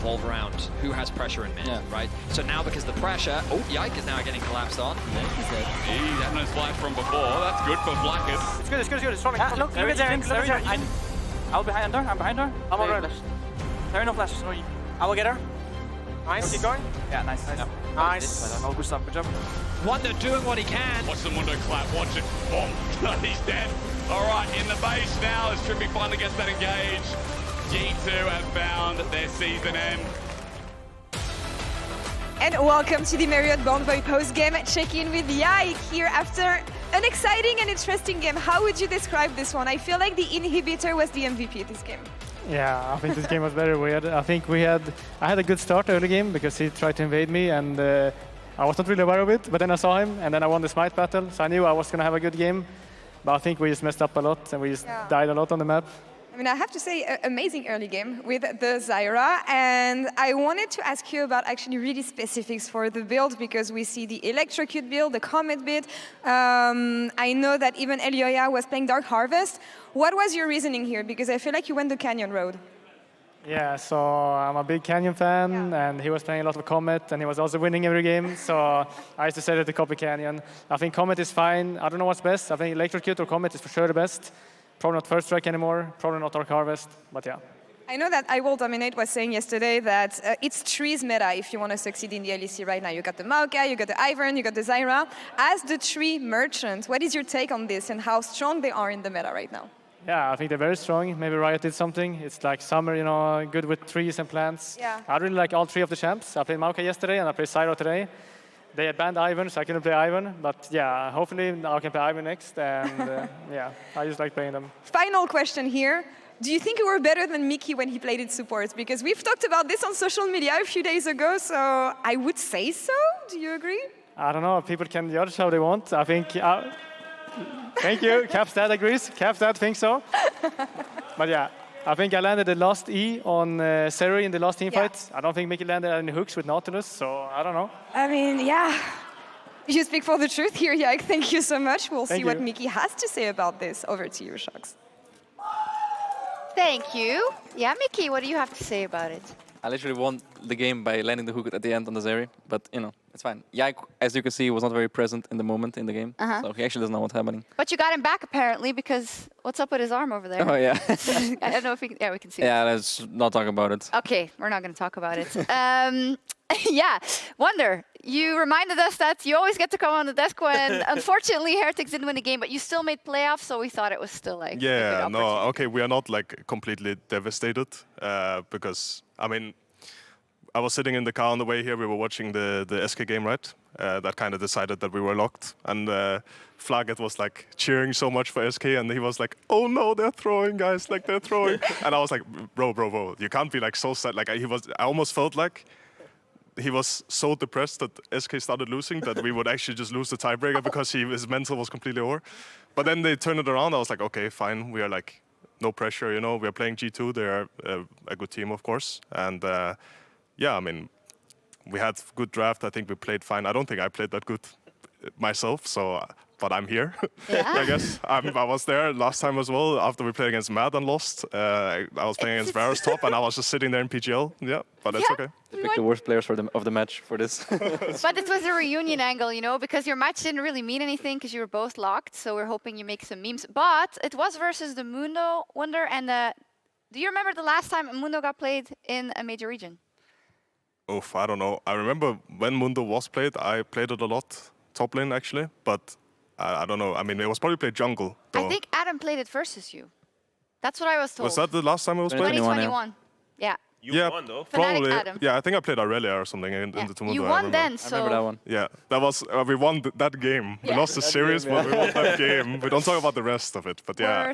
revolve around who has pressure in mid, right? So now because the pressure, Yike is now getting collapsed on. He had no flash from before. That's good for FLICKR. It's good, it's good, it's good. It's strong. Look at Zeri. I'll behind her. I'm behind her. I'm already. There are no flashes. No. I will get her. Nice. Keep going. Yeah, nice. Nice. I'll boost up. Good job. Wunder doing what he can. Watch the Mundo clap. Watch it. Boom. He's dead. All right, in the base now as Trippy finally gets that engage. G2 have found their season end. And welcome to the Marriott Bonvoy post-game check-in with Yike here after an exciting and interesting game. How would you describe this one? I feel like the inhibitor was the MVP this game. Yeah, I think this game was very weird. I think I had a good start early game because he tried to invade me and I was not really aware of it, but then I saw him and then I won the smite battle, so I knew I was going to have a good game. But I think we just messed up a lot and we just died a lot on the map. I mean, I have to say, amazing early game with the Zyra, and I wanted to ask you about actually really specifics for the build because we see the Electrocute build, the Comet build. I know that even Elioya was playing Dark Harvest. What was your reasoning here? Because I feel like you went the Canyon road. Yeah, so I'm a big Canyon fan, and he was playing a lot of Comet, and he was also winning every game, so I just decided to copy Canyon. I think Comet is fine. I don't know what's best. I think Electrocute or Comet is for sure the best. Probably not First Strike anymore, probably not Dark Harvest, but yeah. I know that I Will Dominate was saying yesterday that it's trees meta if you want to succeed in the LEC right now. You got the Maokai, you got the Ivern, you got the Zyra. As the tree merchant, what is your take on this and how strong they are in the meta right now? Yeah, I think they're very strong. Maybe Riot did something. It's like summer, you know, good with trees and plants. Yeah. I really like all three of the champs. I played Maokai yesterday and I played Zyra today. They had banned Ivern, so I couldn't play Ivern. But yeah, hopefully I can play Ivern next. And yeah, I just like playing them. Final question here. Do you think you were better than Mikyx when he played in support? Because we've talked about this on social media a few days ago, so I would say so. Do you agree? I don't know. People can judge how they want. I think... thank you. Capstad agrees. Capstad thinks so. But yeah. I think I landed the last E on Zeri in the last team fight. I don't think Mikyx landed any hooks with Nautilus, so I don't know. I mean, yeah. You speak for the truth here, Yike. Thank you so much. We'll see what Mikyx has to say about this. Over to you, Sjokz. Thank you. Yeah, Mikyx, what do you have to say about it? I literally won the game by landing the hook at the end on the Zeri, but you know, it's fine. Yike, as you can see, was not very present in the moment in the game, so he actually doesn't know what's happening. But you got him back apparently, because what's up with his arm over there? Oh yeah. I don't know if we can, we can see it. Yeah, let's not talk about it. Okay, we're not going to talk about it. Yeah, Wunder, you reminded us that you always get to come on the desk when, unfortunately, Heretics didn't win the game, but you still made playoffs, so we thought it was still like a good no, okay, we are not like completely devastated because, I mean, I was sitting in the car on the way here, we were watching the SK game, right? That kind of decided that we were locked, and FLICKR was like cheering so much for SK, and he was like, oh no, they're throwing, guys, like they're throwing. And I was like, bro, you can't be like so sad. Like I almost felt like he was so depressed that SK started losing that we would actually just lose the tiebreaker because his mental was completely over. But then they turned it around. I was like, okay, fine. We are like, no pressure, you know. We are playing G2. They're a good team, of course. And yeah, I mean, we had good draft. I think we played fine. I don't think I played that good myself, so but I'm here. I guess I was there last time as well. After we played against Mad and lost, I was playing against Varus top, and I was just sitting there in PGL. Yeah, but it's okay. They picked the worst players of the match for this. But it was a reunion angle, you know, because your match didn't really mean anything because you were both locked. So we're hoping you make some memes. But it was versus the Mundo Wunder, and do you remember the last time Mundo got played in a major region? Oof, I don't know. I remember when Mundo was played, I played it a lot, top lane actually, but I don't know. I mean, it was probably played jungle, though. I think Adam played it versus you. That's what I was told. Was that the last time it was played? 2021, yeah. You won, though. Probably. Adam. Yeah, I think I played Aurelia or something in the Mundo. You won then, so... I remember that one. Yeah, that was, we won that game. We lost the series, but we won that game. We don't talk about the rest of it, but yeah.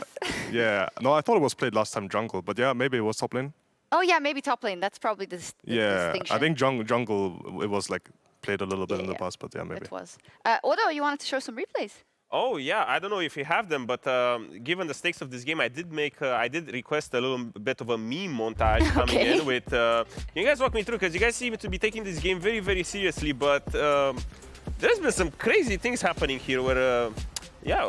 Yeah, no, I thought it was played last time jungle, but yeah, maybe it was top lane. Oh yeah, maybe top lane. That's probably the distinction. I think jungle, it was like played a little bit in the past, but yeah, maybe. It was. Odo, you wanted to show some replays? Oh yeah, I don't know if you have them, but given the stakes of this game, I did request a little bit of a meme montage coming in with. You guys walk me through because you guys seem to be taking this game very, very seriously, but there's been some crazy things happening here where Yeah,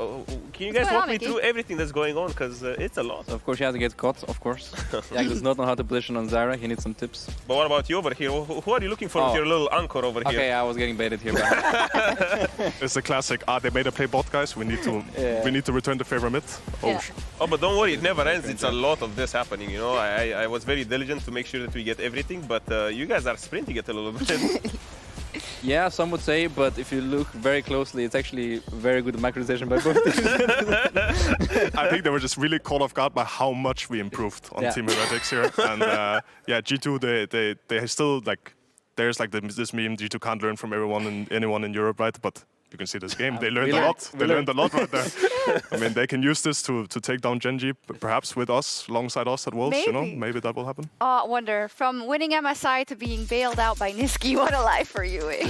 can you guys going walk on, me Mikyx? through everything that's going on? Because it's a lot. So of course, he has to get caught, of course. Yike does not know how to position on Zyra. He needs some tips. But what about you over here? Who are you looking for with your little anchor over here? Okay, I was getting baited here. It's the classic, they made a play bot, guys. We need to return the favor mid. Yeah. Oh, but don't worry, it never ends. It's a lot of this happening, you know. I was very diligent to make sure that we get everything, but you guys are sprinting it a little bit. Yeah, some would say, but if you look very closely, it's actually very good macrodization by both teams. I think they were just really caught off guard by how much we improved on Team Heretics here. And yeah, G2, they still, like, there's like this meme, G2 can't learn from anyone in Europe, right? But you can see this game, they learned a lot. They learned a lot right there. I mean, they can use this to take down Genji, perhaps with us, alongside us at Worlds, you know? Maybe that will happen. Oh, Wunder, from winning MSI to being bailed out by Niski, what a life for you, eh?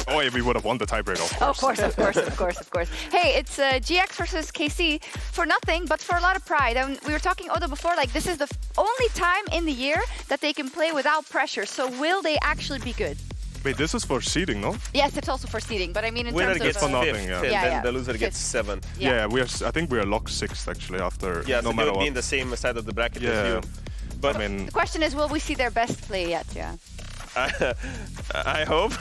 Oh, yeah, we would have won the tiebreak, of course. Of course. Hey, it's GX versus KC for nothing, but for a lot of pride. And we were talking, Odo, before, like, this is the only time in the year that they can play without pressure. So will they actually be good? Wait, this is for seeding, no? Yes, it's also for seeding, but I mean in Winner terms gets of... nothing, yeah. and Yeah, then yeah. the loser gets Fifth. 7th. Yeah, I think we are locked 6th, actually, after Yeah, no so matter they'll be what. in the same side of the bracket Yeah. as you. But I mean, The question is, will we see their best play yet, yeah? I hope.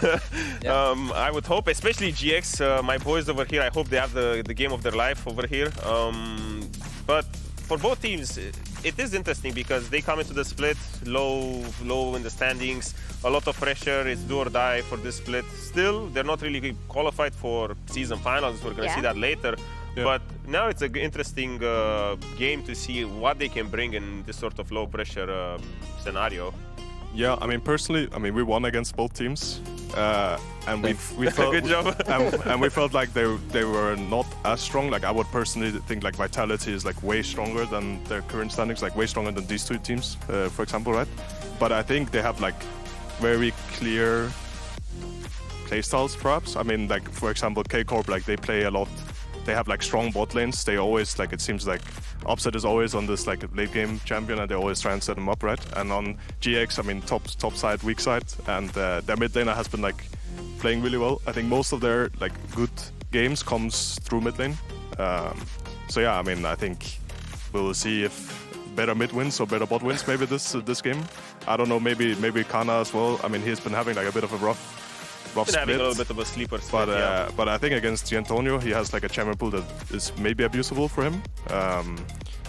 I would hope, especially GX, my boys over here, I hope they have the game of their life over here. But for both teams, it is interesting because they come into the split low in the standings, a lot of pressure, it's do or die for this split. Still, they're not really qualified for season finals, we're gonna see that later. Yeah. But now it's an interesting game to see what they can bring in this sort of low pressure scenario. yeah, I mean, personally, I mean, we won against both teams, and we felt Good job. and we felt like they were not as strong. Like, I would personally think like Vitality is like way stronger than their current standings, like way stronger than these two teams, for example, right? But I think they have like very clear playstyles, perhaps. I mean, like for example, K Corp, like they play a lot. They have like strong bot lanes. They always, like, it seems like Upset is always on this like late game champion, and they always try and set him up, right? And on GX, I mean, top side, weak side, and their mid laner has been like playing really well. I think most of their like good games comes through mid lane. So yeah, I mean, I think we'll see if better mid wins or better bot wins maybe this game. I don't know, maybe Canna as well. I mean, he's been having like a bit of a rough Been split. having a little bit of a sleeper split, But I think against Giantonio, he has like a champion pool that is maybe abusable for him.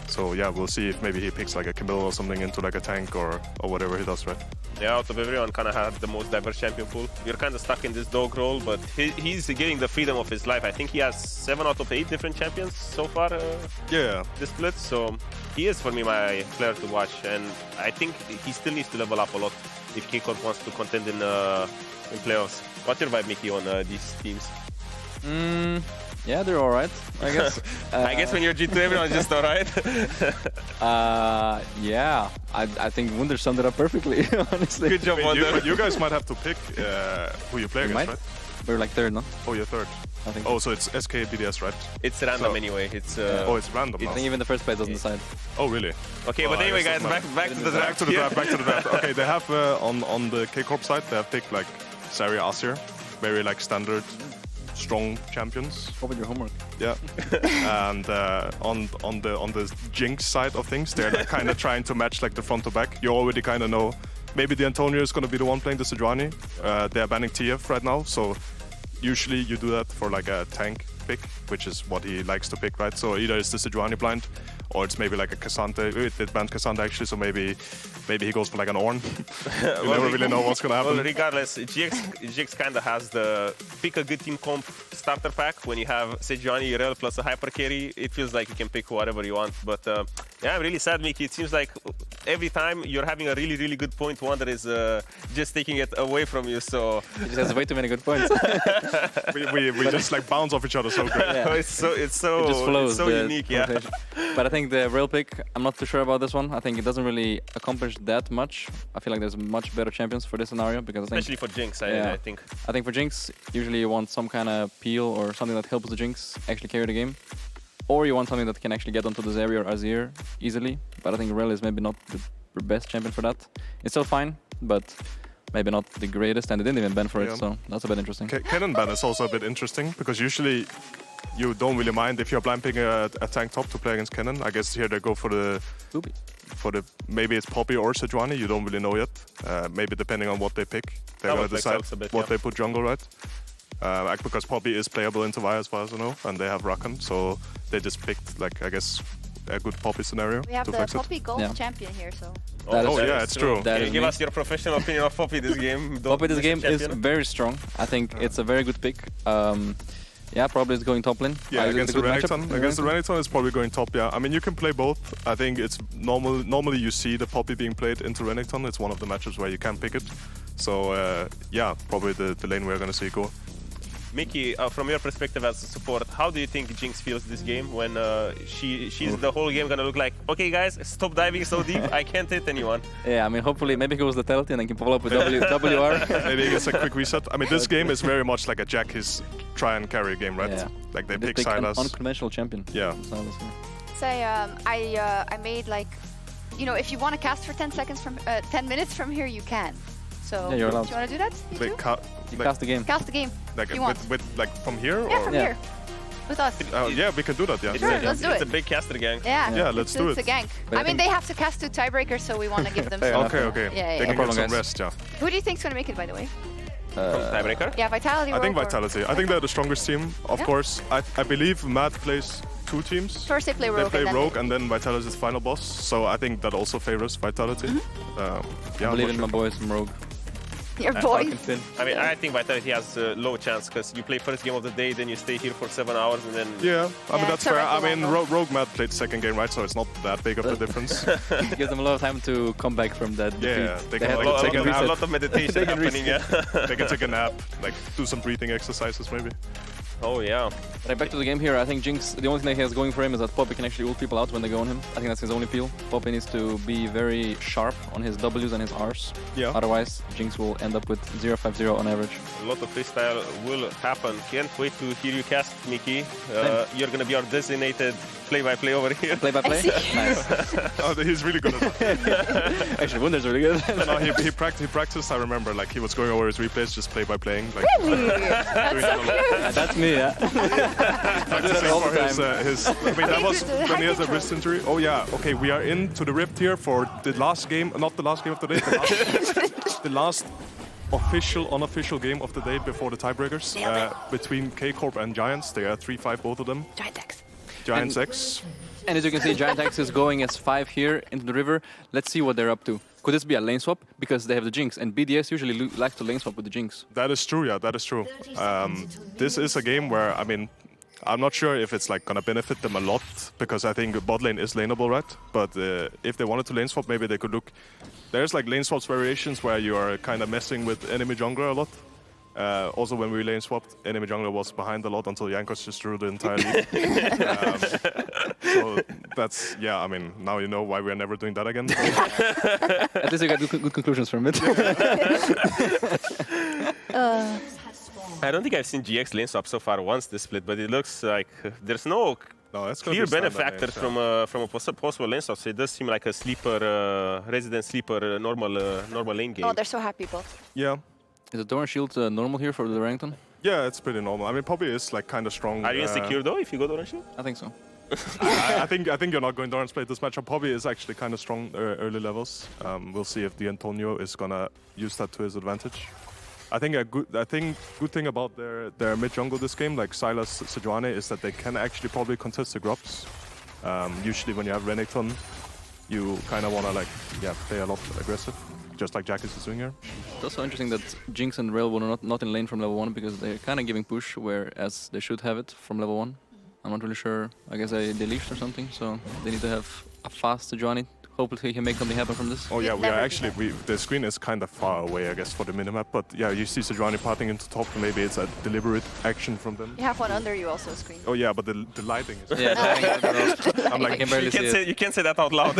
So yeah, we'll see if maybe he picks like a Camille or something into like a tank or whatever he does, right? Yeah, out of everyone, kind of had the most diverse champion pool. We're kind of stuck in this dog role, but he's getting the freedom of his life. I think he has 7 out of 8 different champions so far this split, so he is for me my player to watch, and I think he still needs to level up a lot if K-Corp wants to contend in playoffs. What's your vibe, Mickey, on these teams? Yeah, they're alright, I guess. I guess when you're G2, everyone's just alright. Yeah, I think Wunder summed it up perfectly, honestly. Good job, Wait, Wunder. you guys might have to pick who you play We against, might. right? We're like third, no? Oh, you're third. I think. Oh, so it's SK BDS, right? It's random So- anyway. It's Oh, it's random I now. think even the first place doesn't decide. Oh, really? okay, but I anyway, guess guys, that's back to the draft. Back to the draft, back to the draft. Okay, they have on the K Corp side, they have picked like Zeri, Azir, very like standard, strong champions. What with your homework? Yeah. And on the Jinx side of things, they're like kind of trying to match like the front to back. You already kind of know. Maybe the Antonio is going to be the one playing the Sejuani. They're banning TF right now, so usually you do that for like a tank pick, which is what he likes to pick, right? So either it's the Sejuani blind, or it's maybe like a Cassandra. They banned Cassandra actually, so maybe he goes for like an Ornn. You never really know what's gonna happen. Well, regardless, GX kind of has the pick a good team comp starter pack. When you have Sejuani, Rell plus a hyper carry, it feels like you can pick whatever you want. But yeah, I'm really sad, Mickey. It seems like every time you're having a really, really good point, Wunder is just taking it away from you. So He just has way too many good points. we just like bounce off each other so great. Yeah. it's so It just flows. it's so the unique, yeah. rotation. But I think the Rell pick, I'm not too sure about this one. I think it doesn't really accomplish that much. I feel like there's much better champions for this scenario because I think, Especially for Jinx, I think. I think for Jinx, usually you want some kind of peel or something that helps the Jinx actually carry the game. Or you want something that can actually get onto the Zeri or Azir easily. But I think Rell is maybe not the best champion for that. It's still fine, but maybe not the greatest, and they didn't even ban for Yeah. it, so that's a bit interesting. Cannon ban is also a bit interesting because usually you don't really mind if you're blind picking a tank top to play against Cannon. I guess here they go for the maybe it's Poppy or Sejuani. You don't really know yet. Maybe depending on what they pick, they're gonna decide what they put jungle, right? Because Poppy is playable into Vi as far as I know, and they have Rakan, so they just picked like I guess a good Poppy scenario. We have to the flex Poppy it. gold champion here, so. Yeah, it's true. Can you give us your professional opinion of Poppy this game? Poppy this game is very strong. I think it's a very good pick. Yeah, probably it's going top lane. Yeah, against the Renekton. Against the Renekton, it's probably going top. Yeah, I mean you can play both. I think it's normal. Normally you see the Poppy being played into Renekton. It's one of the matches where you can pick it. So yeah, probably the lane we're gonna see go. Miky, from your perspective as a support, how do you think Jinx feels this game when she's the whole game gonna look like, okay guys, stop diving so deep, I can't hit anyone? Yeah, I mean hopefully maybe he was the Telty and then can follow up with WR. Maybe he gets a quick reset. I mean this game is very much like a Jackie's try and carry game, right? Yeah. Like they This pick Sylas. an unconventional champion. Yeah. Say I made like, you know, if you want to cast for 10 seconds from 10 minutes from here, you can. So Yeah, you're allowed. do you want to do that? You too? Cast the game. Cast the game. Like you want. with like from here Yeah, or from here. With us. yeah, we can do that. Yeah. Sure, let's do It's it. a big caster gang. Yeah, Yeah, let's do It's a it. gank. But I mean, they have to cast 2 tiebreakers, so we want to give them some. Okay. Yeah, They yeah. can problem, get some guys. rest. Yeah. Who do you think's going to make it, by the way? Tiebreaker? Yeah, Vitality. I think Rogue or- Vitality. I think they're the strongest team. Of Yeah. course, I believe Mad plays 2 teams. First they play They Rogue. play and then Rogue and then Vitality is the final boss. So I think that also favors Vitality. Mm-hmm. I Yeah, believe I'm in not my boys from Rogue. Your boys. I mean, I think Vitality has a low chance because you play first game of the day, then you stay here for 7 hours, and then... Yeah, I mean, that's it's a fair. I regular mean, one. Rogue Mad played second game, right? So it's not that big of a difference. Gives them a lot of time to come back from that Yeah, defeat. they They can have like to take a reset. a lot of meditation They can happening, yeah. They can take a nap, like do some breathing exercises maybe. Oh, yeah. Right, back to the game here. I think Jinx, the only thing that he has going for him is that Poppy can actually ult people out when they go on him. I think that's his only peel. Poppy needs to be very sharp on his Ws and his Rs. Yeah. Otherwise, Jinx will end up with 0-5-0 on average. A lot of freestyle will happen. Can't wait to hear you cast, Miky. You're gonna be our designated play-by-play over here. Play-by-play? Nice. Oh, he's really good at that. Actually, Wunder's really good. No, he practiced, I remember, like he was going over his replays just play by playing. Like, Really? That's so cute. That's me, yeah. I do that all the time. I mean, that was when he has a wrist injury. Oh yeah, okay, we are into the Rift here for the last game, not the last game of the day, the last unofficial game of the day before the tiebreakers between K Corp and Giants. They are 3-5, both of them. GiantsX. GiantsX. And as you can see, GiantsX is going as 5 here into the river. Let's see what they're up to. Could this be a lane swap? Because they have the Jinx, and BDS usually like to lane swap with the Jinx. That is true, yeah, that is true. This is a game where, I mean, I'm not sure if it's like gonna benefit them a lot, because I think bot lane is laneable, right? But if they wanted to lane swap, maybe they could look... There's like lane swaps variations where you are kind of messing with enemy jungler a lot. Also, when we lane swapped, enemy jungler was behind a lot until Jankos just drew the entire league. So that's, yeah, I mean, now you know why we're never doing that again. At least you got good conclusions from it. I don't think I've seen GX lane swap so far once this split, but it looks like there's no that's clear benefactor from a possible lane swap. So it does seem like a sleeper, resident sleeper, normal lane game. Oh, they're so happy both. Yeah. Is the Doran shield normal here for the Renekton? Yeah, it's pretty normal. I mean, Poppy is like kind of strong. Are you insecure though if you go Doran shield? I think so. I think you're not going Doran split this matchup. Poppy is actually kind of strong early levels. We'll see if the Antonio is gonna use that to his advantage. I think good thing about their mid jungle this game, like Sylas, Sejuani, is that they can actually probably contest the grubs. Usually when you have Renekton, you kind of want to play a lot aggressive, just like Jack is doing here. It's also interesting that Jinx and Rell were not in lane from level 1 because they're kind of giving push, whereas they should have it from level 1. I'm not really sure. I guess they leashed or something, so they need to have a fast Sejuani. Hopefully he can make something happen from this. Oh yeah, we are actually, the screen is kind of far away, I guess, for the minimap. But yeah, you see Sejuani parting into top, maybe it's a deliberate action from them. You have one under you also, screen. Oh yeah, but the lighting is... Yeah, I'm like, you can't say that out loud.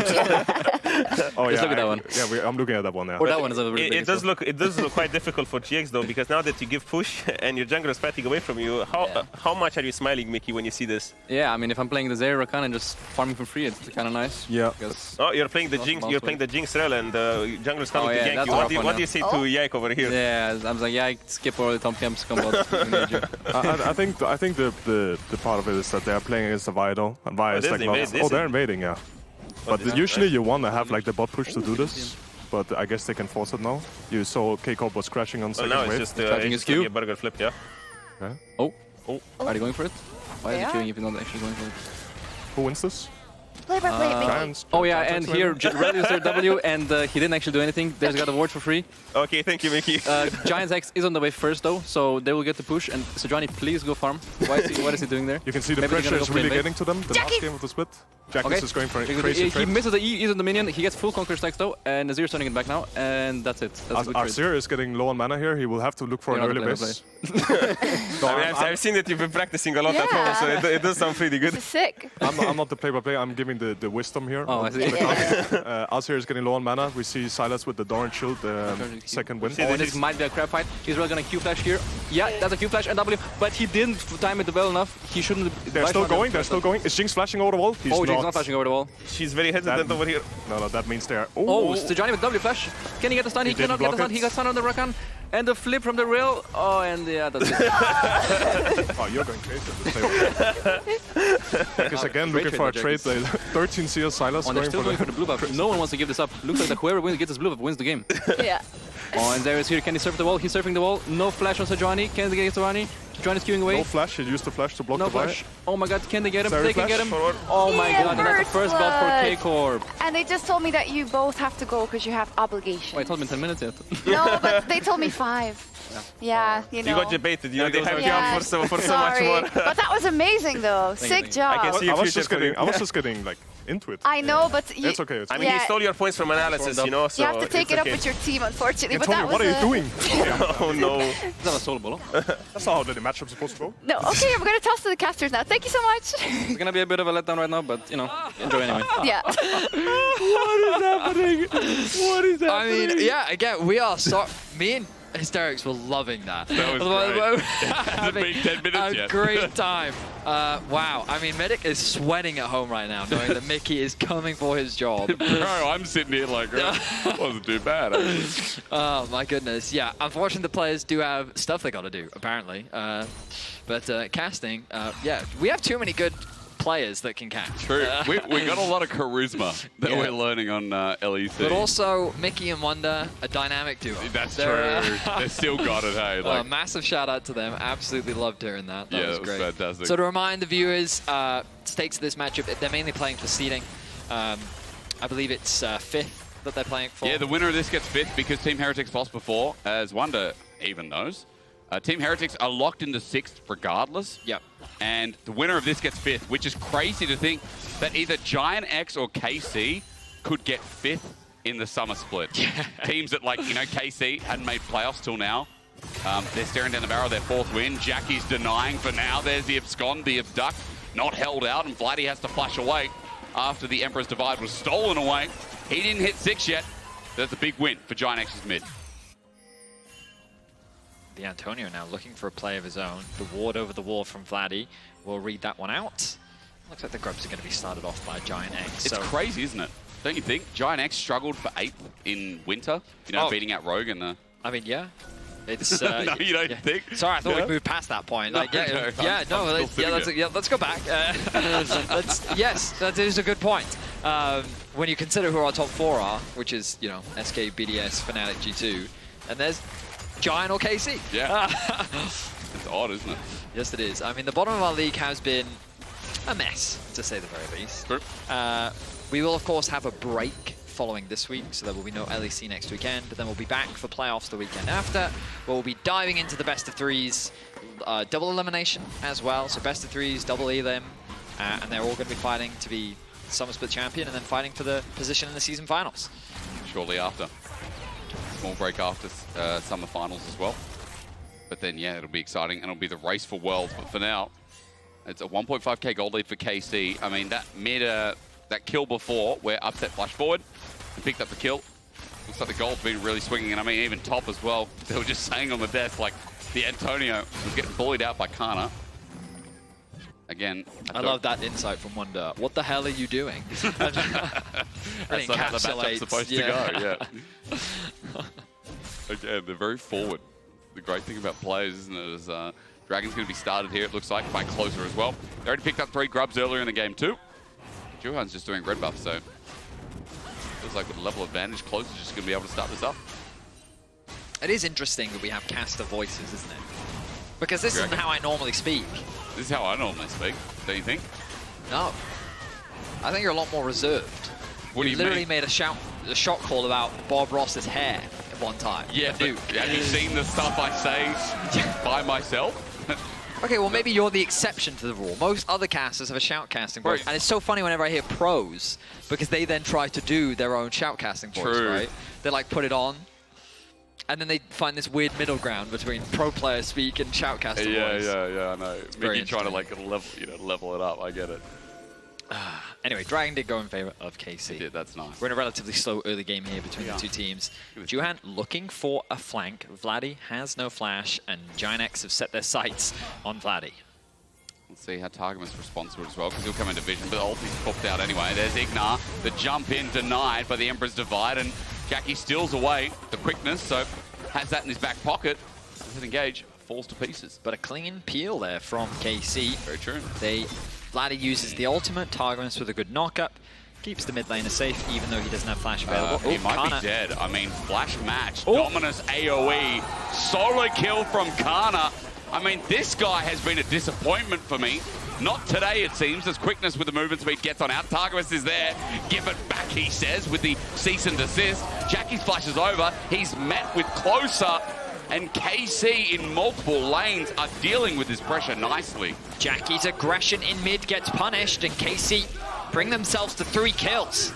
Oh Just look at that one. Yeah, I'm looking at that one. Yeah. Or that one is a really big It does look quite difficult for GX though, because now that you give push and your jungler is fighting away from you, how much are you smiling, Mickey, when you see this? Yeah, I mean, if I'm playing the Zeri Rakan and just farming for free, it's kind of nice. Yeah. Oh, you're playing the Jinx. You're playing the Jinx Rell, and jungler's coming to gank you. What do you say to Yike over here? Yeah, I was like, Yike, skip all the top camps, come out. I think the part of it is that they are playing against the Vital, and Vi is like they're invading, yeah. But usually you want to have like the bot push to do this, but I guess they can force it now. You saw K-Corp was crashing on second now wave. it's just a burger flip, yeah. Okay. Oh, are they going for it? Why is he queuing if he's not actually going for it? Who wins this? Play by play, Giants, oh yeah, and maybe? here Rell used their W and he didn't actually do anything. There's got a ward for free. Okay, thank you, Mickey. GiantsX is on the way first though, so they will get the push. And Sejuani, please go farm. What is he doing there? You can see the pressure is really getting to them. The last game of the split. Jackis is going for a crazy He misses the E, he's on the minion. He gets full conquer stacks though, and Azir's turning it back now, and that's it. That's a good trade. Azir is getting low on mana here. He will have to look for an early base. I've seen that you've been practicing a lot at home, so it does sound pretty good. This is sick. I'm not the play-by-play. I'm giving the wisdom here. Oh, I see. Azir is getting low on mana. We see Sylas with the Doran shield, second win. Oh, and this might be a crab fight. He's really gonna Q flash here. Yeah, that's a Q flash and W, but he didn't time it well enough. He shouldn't. They're still going. They're still going. Is Jinx flashing over the wall? He's Jinx not flashing over the wall. She's very hesitant over here. No, that means they're. Oh, Sejuani with W flash. Can he get the stun? He cannot get the stun. He got stun on the Rakan. And the flip from the Rell. Oh, and yeah, that's it. Oh, you're going crazy on this table. Because again, looking for a trade. 13 CS Sylas. Oh, they're still going for the blue buff. No one wants to give this up. Looks like that whoever gets this blue buff wins the game. Yeah. Oh, and there is here. Can he surf the wall? He's surfing the wall. No flash on Sejuani. Can they get Sejuani? Sejuani's queuing away. No flash. He used the flash to block no the flash. Oh my god, can they get him? Zeri They can flash get him. forward. Oh my god, and that's the first blood for K-Corp. And they just told me that you both have to go because you have obligations. Wait, it told me 10 minutes yet. No, but they told me 5. Yeah, you know. You got debated. You know, they have you yeah, up for so much more. But that was amazing though. Sick job. I can see I was just getting like into it. I know, but it's okay. I mean, he stole your points from analysis, you know. So you have to take it up with your team, unfortunately. But that was what are you doing? Oh no. It's not a solo ball. That's not how the matchup's supposed to go. No, okay, I'm gonna toss to the casters now. Thank you so much. It's gonna be a bit of a letdown right now, but you know, enjoy anyway. Yeah. What is happening? What is happening? I mean, yeah, again, we are so... Me and Hysterics were loving that. That was great. Hasn't been 10 minutes yet. A great time. Wow. I mean, Medic is sweating at home right now, knowing that Mickey is coming for his job. Bro, I'm sitting here like, wasn't too bad. Oh, my goodness. Yeah, unfortunately, the players do have stuff they got to do, apparently. But casting, yeah, we have too many good players that can catch. True. We got a lot of charisma that we're learning on LEC. But also, Mikyx and Wunder, a dynamic duo. That's true. They still got it, hey. Like, massive shout out to them. Absolutely loved hearing that. That was great. Fantastic. So to remind the viewers, stakes of this matchup, they're mainly playing for seeding. I believe it's 5th that they're playing for. Yeah, the winner of this gets 5th because Team Heretics lost before, as Wunder even knows. Team Heretics are locked into 6th regardless. Yep. And the winner of this gets 5th, which is crazy to think that either GIANTX or KC could get 5th in the Summer Split. Teams that, like, you know, KC hadn't made playoffs till now. They're staring down the barrel of their 4th win. Jackie's denying for now. There's the abscond, the abduct, not held out, and Vladi has to flash away after the Emperor's Divide was stolen away. He didn't hit 6 yet. That's a big win for GiantsX's mid. The Antonio now looking for a play of his own. The ward over the wall from Vladi. We'll read that one out. Looks like the grubs are going to be started off by GiantsX. It's crazy, isn't it? Don't you think? GiantsX struggled for 8th in winter, you know, beating out Rogue and the... I mean, yeah. It's no, you don't think? Sorry, I thought we'd moved past that point. Like, let's go back. Yes, that is a good point. When you consider who our top 4 are, which is, you know, SK, BDS, Fnatic, G2, and there's Giant or KC. Yeah. It's odd, isn't it? Yes, it is. I mean, the bottom of our league has been a mess, to say the very least. True. We will, of course, have a break following this week, so there will be no LEC next weekend, but then we'll be back for playoffs the weekend after, where we'll be diving into the best of 3s, double elimination as well, so best of 3s, double elim, and they're all going to be fighting to be Summer Split champion and then fighting for the position in the season finals. Shortly after. Small break after summer finals as well. But then, yeah, it'll be exciting, and it'll be the race for worlds. But for now, it's a 1.5k gold lead for KC. I mean, that mid, that kill before, where upset flash forward, and picked up the kill. Looks like the gold's been really swinging, and I mean even top as well. They were just saying on the desk like the Antonio was getting bullied out by Canna. Again, I love that insight from Wunder. What the hell are you doing? That's not how the matchup's supposed to go, yeah. Again, they're very forward. The great thing about players, isn't it, is Dragon's going to be started here, it looks like, by Closer as well. They already picked up 3 grubs earlier in the game too. Juhan's just doing red buff, so feels like with the level advantage, Closer's just going to be able to start this up. It is interesting that we have caster voices, isn't it? Because this isn't how I normally speak. This is how I normally speak, don't you think? No. I think you're a lot more reserved. What do you literally mean? made a shot call about Bob Ross's hair at one time. Yeah, but have you seen the stuff I say by myself? Okay, well maybe you're the exception to the rule. Most other casters have a shoutcasting voice. Right. And it's so funny whenever I hear pros, because they then try to do their own shoutcasting voice, True. right? They like put it on, and then they find this weird middle ground between pro player speak and shoutcaster voice. Yeah, I know. very Mickey trying to like level it up, I get it. Anyway, Dragon did go in favor of KC. Yeah, that's nice. We're in a relatively slow early game here between the two teams. Juhan looking for a flank. Vladi has no flash, and GiantsX have set their sights on Vladi. Let's see how Targamas responds to it as well, because he'll come into vision, but the ulti's popped out anyway. There's IgNar, the jump in denied by the Emperor's Divide, and Jackie steals away the quickness, so has that in his back pocket. Doesn't engage, falls to pieces. But a clean peel there from KC. Very true. Vladi uses the ultimate, Targamas with a good knock-up, keeps the mid laner safe even though he doesn't have flash available. He might Canna. be dead. I mean, flash match, Dominus AoE, solo kill from Canna. I mean, this guy has been a disappointment for me. Not today, it seems, as quickness with the movement speed gets on out. Targamas is there. Give it back, he says, with the cease and desist. Jackie's flashes over. He's met with Closer. And KC in multiple lanes are dealing with this pressure nicely. Jackie's aggression in mid gets punished, and KC bring themselves to 3 kills.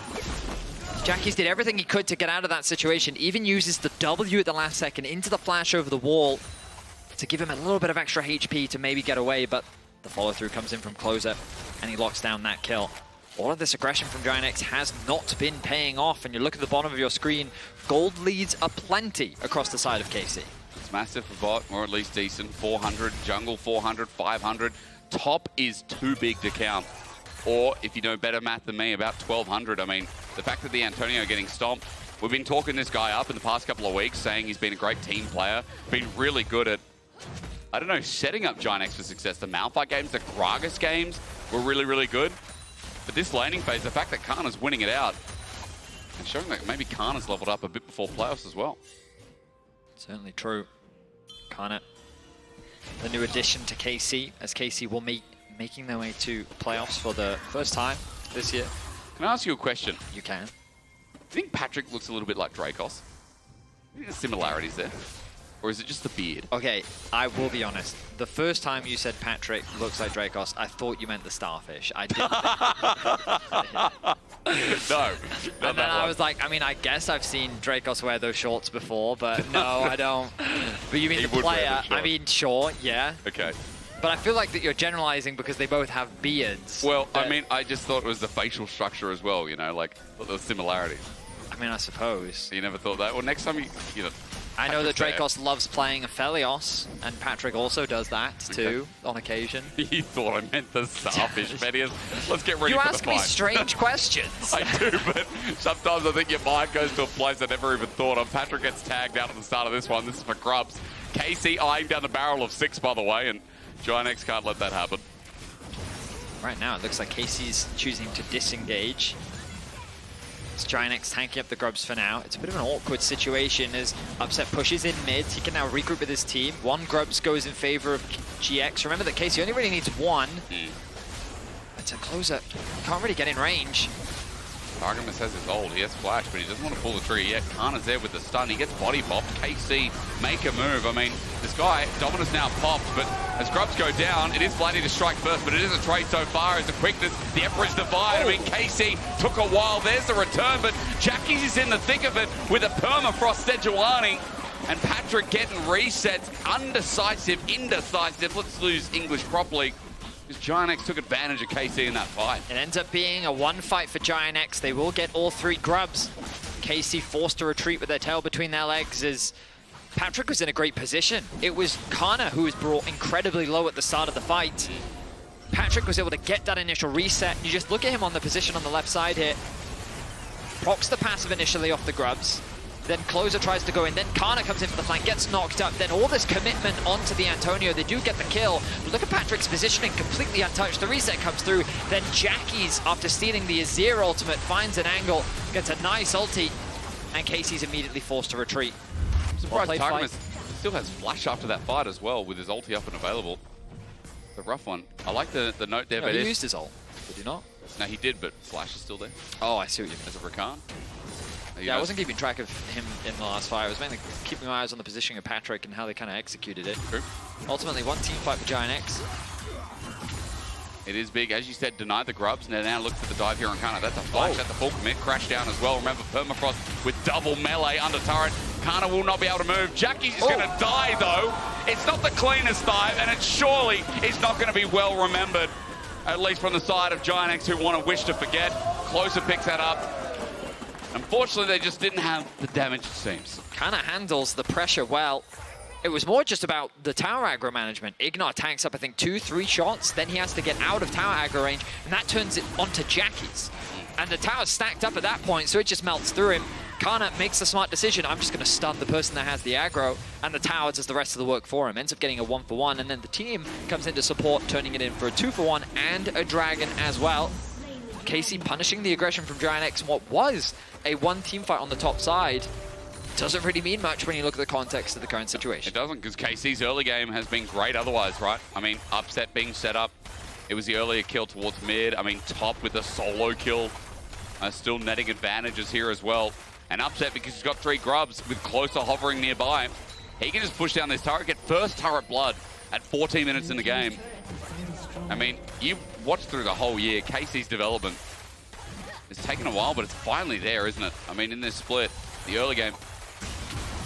Jackie's did everything he could to get out of that situation, even uses the W at the last second into the flash over the wall to give him a little bit of extra HP to maybe get away, but the follow-through comes in from Closer, and he locks down that kill. All of this aggression from GiantsX has not been paying off, and you look at the bottom of your screen, gold leads aplenty across the side of KC. It's massive for bot, or at least decent. 400, jungle 400, 500. Top is too big to count. Or, if you know better math than me, about 1,200. I mean, the fact that the Antonio getting stomped, we've been talking this guy up in the past couple of weeks, saying he's been a great team player, been really good at, I don't know, setting up GiantsX for success. The Malphite games, the Gragas games were really, really good. But this laning phase, the fact that Canna's winning it out, and showing that maybe Canna's leveled up a bit before playoffs as well. Certainly true. Canna, the new addition to KC, as KC will making their way to playoffs for the first time this year. Can I ask you a question? You can. Do you think Patrik looks a little bit like Dracos? There's similarities there. Or is it just the beard? Okay, I will be honest. The first time you said Patrik looks like Dracos, I thought you meant the starfish. I didn't. No. And then I was like, I mean, I guess I've seen Dracos wear those shorts before, but no, I don't. But you mean He the would wear player? those shorts. I mean, sure, yeah. Okay. But I feel like that you're generalizing because they both have beards. Well, I mean, I just thought it was the facial structure as well, you know, like, thought there was similarities. I mean, I suppose. You never thought that? Well, next time you know... I know that Patrik's Dracos loves playing Aphelios, and Patrik also does that too, on occasion. You thought I meant the starfish, Vedius. Let's get ready You for the ask fight. me strange questions. I do, but sometimes I think your mind goes to a place I never even thought of. Patrik gets tagged out at the start of this one. This is for Grubs. KC eyeing down the barrel of 6, by the way, and GiantsX can't let that happen. Right now, it looks like KC's choosing to disengage. It's GiantsX tanking up the Grubs for now. It's a bit of an awkward situation as Upset pushes in mid. He can now regroup with his team. One Grubs goes in favor of GX. Remember that KC only really needs 1. It's a closer. Can't really get in range. Targamas has his ult. He has flash, but he doesn't want to pull the trigger yet. Canna's there with the stun. He gets body popped. KC make a move. I mean, this guy, Dominus now popped, but as Grubs go down, it is Vladi to strike first, but it is a trade so far as the quickness, the Emperor's Divide. I mean, KC took a while. There's the return, but Jackie's is in the thick of it with a permafrost Sejuani. And Patrik getting resets. Undecisive, indecisive. Let's lose English properly. Because GiantsX took advantage of KC in that fight. It ends up being a 1 fight for GiantsX. They will get all 3 Grubs. KC forced to retreat with their tail between their legs as Patrik was in a great position. It was Canna who was brought incredibly low at the start of the fight. Patrik was able to get that initial reset. You just look at him on the position on the left side here. Procs the passive initially off the grubs. Then Closer tries to go in. Then Canna comes in for the flank, gets knocked up. Then all this commitment onto the Antonio. They do get the kill. But look at Patrick's positioning, completely untouched. The reset comes through. Then Jackie's, after stealing the Azir ultimate, finds an angle, gets a nice ulti, and Casey's immediately forced to retreat. I'm surprised Targamas still has flash after that fight as well, with his ulti up and available. The rough one. I like the note there. No, he used his ult, did he not? No, he did, but flash is still there. Oh, I see what you mean. As a Rakan. Yeah, I wasn't keeping track of him in the last fight. I was mainly keeping my eyes on the positioning of Patrik and how they kind of executed it. True. Ultimately, one team fight for GiantX. It is big. As you said, deny the grubs, and they now look for the dive here on Canna. That's a flash at the full commit. Crash down as well. Remember, Permafrost with double melee under turret. Canna will not be able to move. Jackie's just going to die, though. It's not the cleanest dive, and it surely is not going to be well remembered, at least from the side of GiantX, who want to wish to forget. Closer picks that up. Unfortunately, they just didn't have the damage, it seems. Canna handles the pressure well. It was more just about the tower aggro management. IgNar tanks up, I think, 2-3 shots. Then he has to get out of tower aggro range, and that turns it onto Jackie's. And the tower's stacked up at that point, so it just melts through him. Canna makes the smart decision. I'm just going to stun the person that has the aggro, and the tower does the rest of the work for him. Ends up getting a 1-for-1, and then the team comes into support, turning it in for a 2-for-1 and a dragon as well. Casey punishing the aggression from GiantX in what was a one-team fight on the top side. Doesn't really mean much when you look at the context of the current situation. It doesn't, because KC's early game has been great otherwise, right? I mean, upset being set up. It was the earlier kill towards mid. I mean, top with the solo kill. Still netting advantages here as well. And upset because he's got 3 grubs with Closer hovering nearby. He can just push down this turret, get first turret blood at 14 minutes in the game. I mean, you watched through the whole year, KC's development. It's taken a while, but it's finally there, isn't it? I mean, in this split, the early game,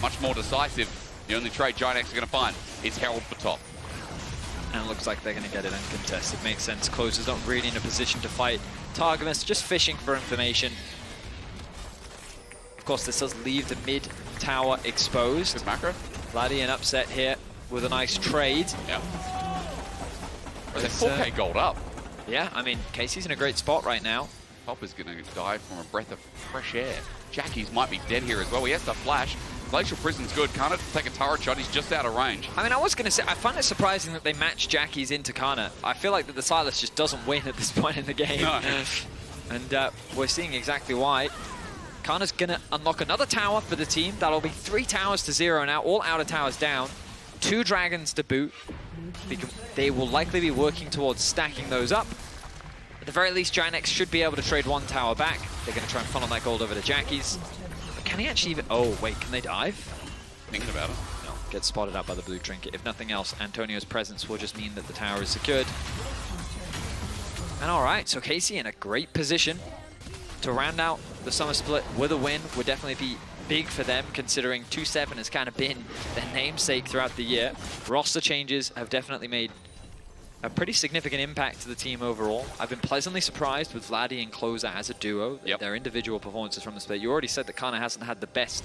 much more decisive. The only trade GiantX are going to find is Herald for top. And it looks like they're going to get it uncontested. Makes sense. Closer's not really in a position to fight Targamas, just fishing for information. Of course, this does leave the mid tower exposed. Good macro. Vladi an upset here with a nice trade. Yeah. They're 4K gold up. Yeah, I mean, Casey's in a great spot right now. Top is going to die from a breath of fresh air. Jackie's might be dead here as well. He has to flash. Glacial Prison's good. Canna take a turret shot. He's just out of range. I mean, I was going to say, I find it surprising that they match Jackie's into Canna. I feel like that the Sylas just doesn't win at this point in the game. No. And we're seeing exactly why. Canna's going to unlock another tower for the team. That'll be 3 towers to 0 now. All outer towers down. 2 dragons to boot. They will likely be working towards stacking those up. At the very least, GiantX should be able to trade 1 tower back. They're going to try and funnel that gold over to Jackie's. But can he actually even... Oh, wait, can they dive? Thinking about it. No, gets spotted out by the blue trinket. If nothing else, Antonio's presence will just mean that the tower is secured. And all right, so Casey in a great position to round out the summer split with a win. Would definitely be big for them, considering 2-7 has kind of been their namesake throughout the year. Roster changes have definitely made a pretty significant impact to the team overall. I've been pleasantly surprised with Vladi and Closer as a duo. Their individual performances from the split. You already said that Canna hasn't had the best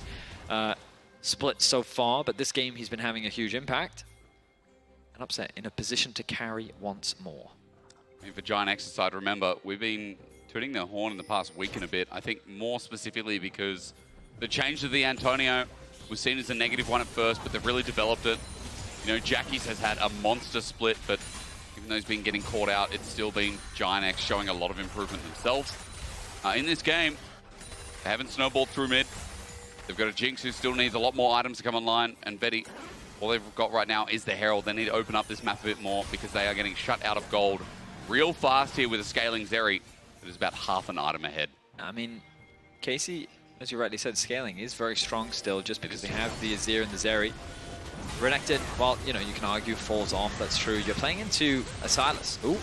split so far, but this game he's been having a huge impact. And upset in a position to carry once more. I mean, for GiantX's side, remember, we've been tooting their horn in the past week and a bit. I think more specifically because the change to the Antonio was seen as a negative one at first, but they've really developed it. You know, Jackie's has had a monster split, but even though he's been getting caught out, it's still been GiantX showing a lot of improvement themselves. In this game, they haven't snowballed through mid. They've got a Jinx who still needs a lot more items to come online, and Vedi, all they've got right now is the Herald. They need to open up this map a bit more because they are getting shut out of gold real fast here with a scaling Zeri that is about half an item ahead. I mean, Casey, as you rightly said, scaling is very strong still just because they have the Azir and the Zeri. Renekton, well, you know, you can argue falls off, that's true. You're playing into a Sylas. Ooh.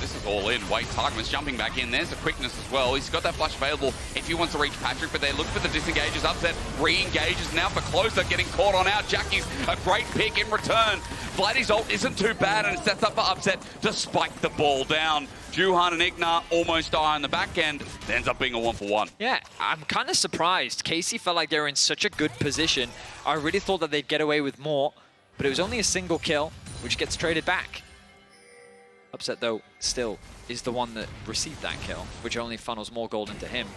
This is all in. Wait, Targamas jumping back in. There's the quickness as well. He's got that flash available if he wants to reach Patrik, but they look for the disengages. Upset re-engages now for Closer, getting caught on out. Jackie's a great pick in return. Vladi's ult isn't too bad, and it sets up for Upset to spike the ball down. Juhan and IgNar almost die on the back end. It ends up being a 1-for-1. Yeah, I'm kind of surprised. KC felt like they were in such a good position. I really thought that they'd get away with more, but it was only a single kill, which gets traded back. Upset, though, still is the one that received that kill, which only funnels more gold into him,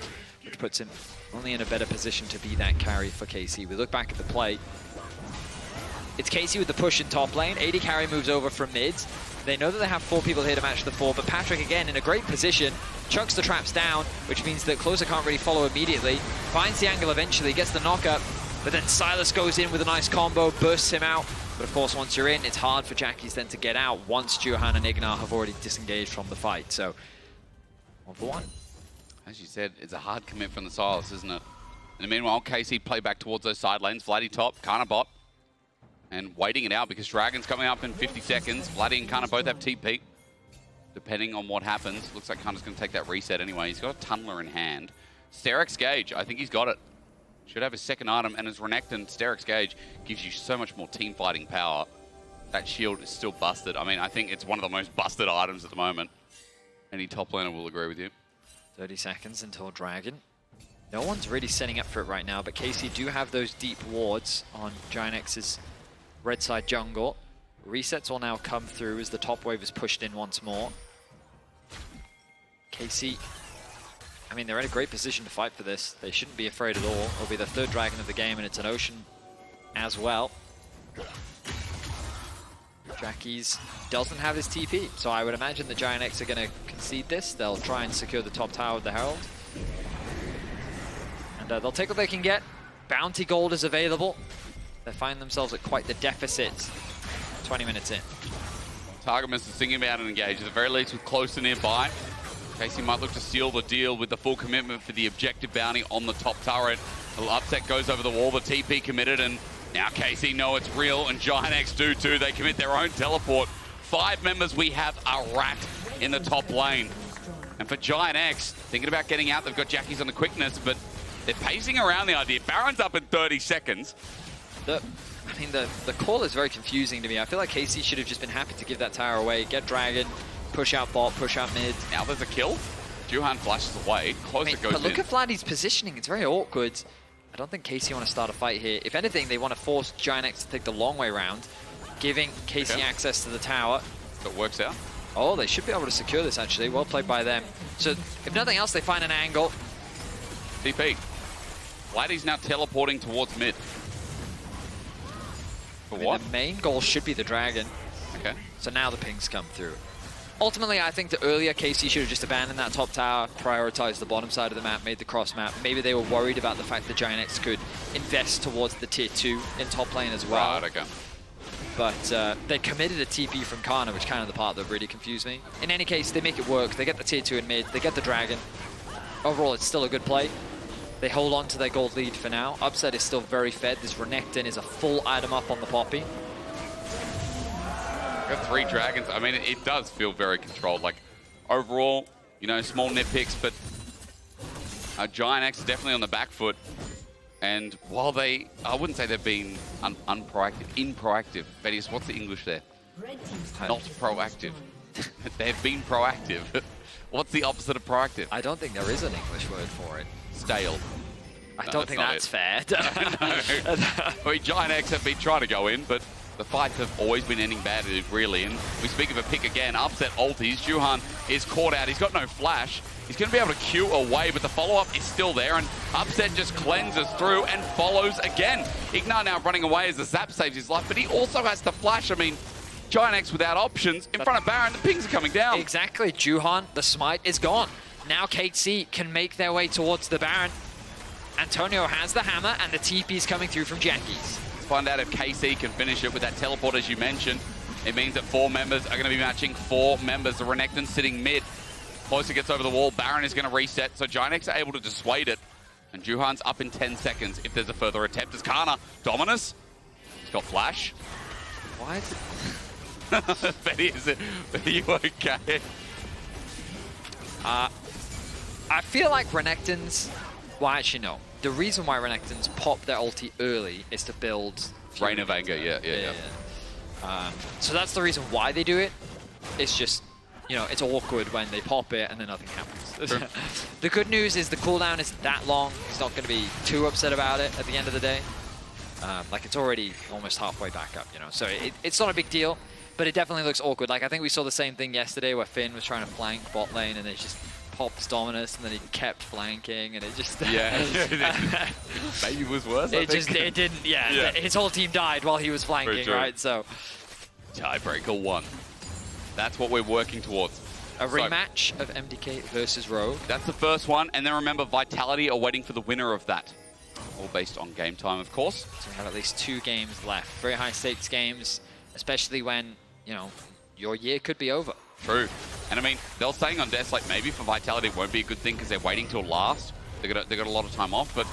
which puts him only in a better position to be that carry for KC. We look back at the play. It's KC with the push in top lane. AD carry moves over from mids. They know that they have 4 people here to match the 4, but Patrik, again, in a great position, chucks the traps down, which means that Closer can't really follow immediately. Finds the angle eventually, gets the knock-up, but then Sylas goes in with a nice combo, bursts him out. But of course, once you're in, it's hard for Jackies then to get out once Juhan and IgNar have already disengaged from the fight. So, 1-for-1. As you said, it's a hard commit from the Sylas, isn't it? And meanwhile, KC play back towards those side lanes. Vladi top, Canna bot. And waiting it out because Dragon's coming up in 50 seconds. Vladi and Canna both have TP. Depending on what happens. Looks like Canna's going to take that reset anyway. He's got a Tunneler in hand. Hysterics Gauge, I think he's got it. Should have his second item. And as Renekton, Hysterics Gauge gives you so much more team fighting power. That shield is still busted. I mean, I think it's one of the most busted items at the moment. Any top laner will agree with you. 30 seconds until Dragon. No one's really setting up for it right now, but KC do have those deep wards on GiantsX's red side jungle. Resets will now come through as the top wave is pushed in once more. KC, I mean, they're in a great position to fight for this. They shouldn't be afraid at all. It'll be the 3rd dragon of the game, and it's an ocean as well. Jackies doesn't have his TP, so I would imagine the GiantsX are going to concede this. They'll try and secure the top tower with the Herald. And they'll take what they can get. Bounty gold is available. They find themselves at quite the deficit 20 minutes in. Targamas is thinking about an engage, at the very least with Closer nearby. KC might look to seal the deal with the full commitment for the objective bounty on the top turret. A little Upset goes over the wall, the TP committed, and now KC know it's real, and GiantsX do too. They commit their own teleport. 5 members we have a rat in the top lane. And for GiantsX, thinking about getting out, they've got Jackies on the quickness, but they're pacing around the idea. Baron's up in 30 seconds. The call is very confusing to me. I feel like KC should have just been happy to give that tower away, get Dragon, push out bot, push out mid. Now there's a kill. Juhan flashes away. Closer goes in. But look at Vladi's positioning. It's very awkward. I don't think KC want to start a fight here. If anything, they want to force GiantsX to take the long way round, giving KC access to the tower. So it works out. Oh, they should be able to secure this, actually. Well played by them. So, if nothing else, they find an angle. TP. Vladi's now teleporting towards mid. For what? The main goal should be the Dragon. Okay. So now the pings come through. Ultimately, I think that earlier KC should have just abandoned that top tower, prioritized the bottom side of the map, made the cross map. Maybe they were worried about the fact that GiantsX could invest towards the tier 2 in top lane as well. Right, okay. But they committed a TP from Canna, which kind of the part that really confused me. In any case, they make it work. They get the tier 2 in mid, they get the Dragon. Overall, it's still a good play. They hold on to their gold lead for now. Upset is still very fed. This Renekton is a full item up on the Poppy. We have 3 dragons. I mean, it does feel very controlled. Like, overall, you know, small nitpicks, but GiantsX is definitely on the back foot. And while they, I wouldn't say they've been improactive. Vedius, what's the English there? Not proactive. They've been proactive. What's the opposite of proactive? I don't think there is an English word for it. Stale. I don't think that's fair. No. I mean, GiantsX have been trying to go in, but the fights have always been ending badly, really. And we speak of a pick again. Upset ulties. Juhan is caught out. He's got no flash. He's going to be able to Q away, but the follow-up is still there. And Upset just cleanses through and follows again. IgNar now running away as the Zap saves his life, but he also has to flash. I mean, GiantsX without options. In front of Baron, the pings are coming down. Exactly. Juhan, the smite is gone. Now KC can make their way towards the Baron. Antonio has the hammer, and the TP's coming through from Jackies. Let's find out if KC can finish it with that teleport, as you mentioned. It means that 4 members are going to be matching 4 members. The Renekton sitting mid. Closer gets over the wall. Baron is going to reset, so GiantsX are able to dissuade it. And Juhan's up in 10 seconds if there's a further attempt. As Canna, Dominus, he's got flash. Why is it? Betty, are you okay? I feel like Renektons, well, actually no. The reason why Renektons pop their ulti early is to build Rain of Anger, yeah. So that's the reason why they do it. It's just, you know, it's awkward when they pop it and then nothing happens. The good news is the cooldown isn't that long. He's not going to be too upset about it at the end of the day. Like, it's already almost halfway back up, you know. So it's not a big deal, but it definitely looks awkward. Like, I think we saw the same thing yesterday where Finn was trying to flank bot lane and it just popped Dominus and then he kept flanking and it just... Yeah, maybe it was worse, it didn't, yeah. His whole team died while he was flanking, right? So... Tiebreaker 1. That's what we're working towards. A rematch of MDK versus Rogue. That's the first one, and then remember, Vitality are waiting for the winner of that. All based on game time, of course. So we have at least 2 games left. Very high stakes games, especially when, you know, your year could be over. True. And I mean, they're saying on Death, like, maybe for Vitality it won't be a good thing because they're waiting till last. They got a lot of time off, but